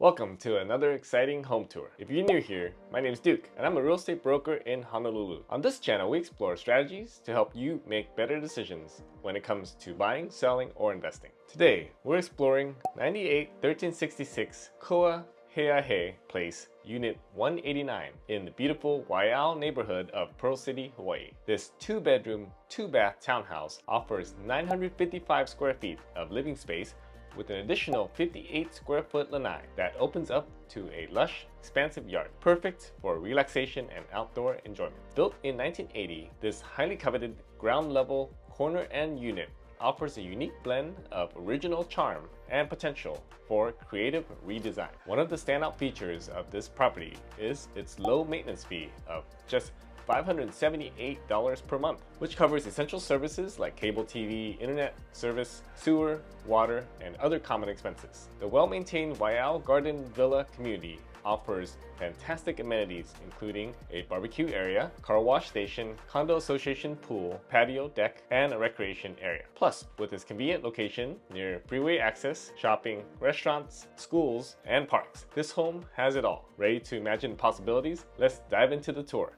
Welcome to another exciting home tour. If you're new here, my name is Duke and I'm a real estate broker in Honolulu. On this channel, we explore strategies to help you make better decisions when it comes to buying, selling, or investing. Today, we're exploring 98-1366 Koaheahe Place, Unit 189 in the beautiful Waiau neighborhood of Pearl City, Hawaii. This 2-bedroom, 2-bath townhouse offers 955 square feet of living space with an additional 58 square foot lanai that opens up to a lush, expansive yard, perfect for relaxation and outdoor enjoyment. Built in 1980, this highly coveted ground level corner end unit offers a unique blend of original charm and potential for creative redesign. One of the standout features of this property is its low maintenance fee of just $578 per month, which covers essential services like cable TV, internet service, sewer, water, and other common expenses. The well-maintained Waiau Garden Villa community offers fantastic amenities including a barbecue area, car wash station, condo association pool, patio deck, and a recreation area. Plus, with its convenient location near freeway access, shopping, restaurants, schools, and parks, this home has it all. Ready to imagine possibilities? Let's dive into the tour.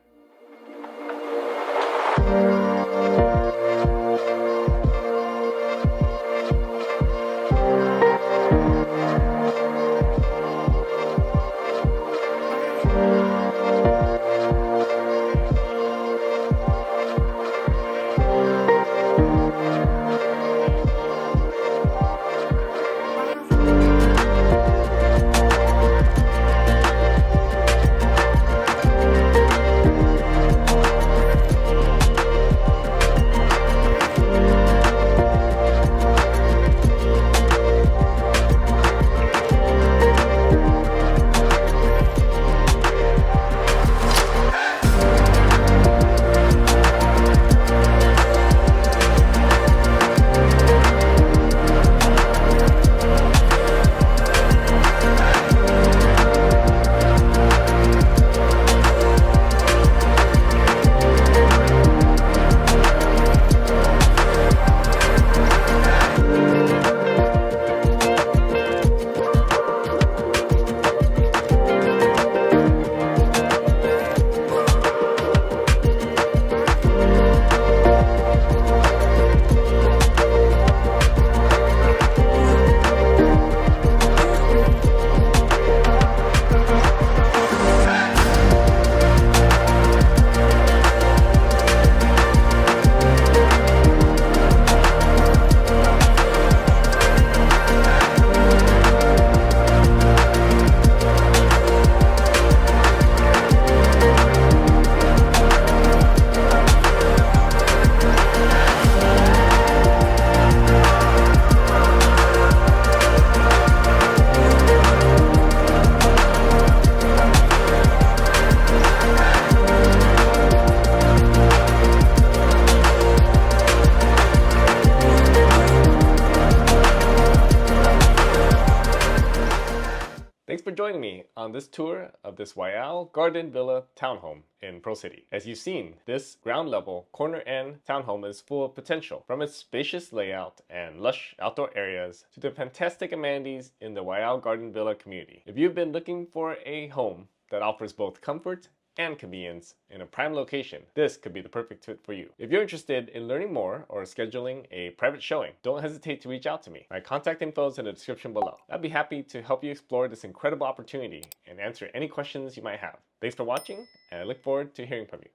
Thanks for joining me on this tour of this Waiau Garden Villa townhome in Pearl City. As you've seen, this ground level corner end townhome is full of potential, from its spacious layout and lush outdoor areas to the fantastic amenities in the Waiau Garden Villa community. If you've been looking for a home that offers both comfort and convenience in a prime location, this could be the perfect fit for you. If you're interested in learning more or scheduling a private showing, don't hesitate to reach out to me. My contact info is in the description below. I'd be happy to help you explore this incredible opportunity and answer any questions you might have. Thanks for watching, and I look forward to hearing from you.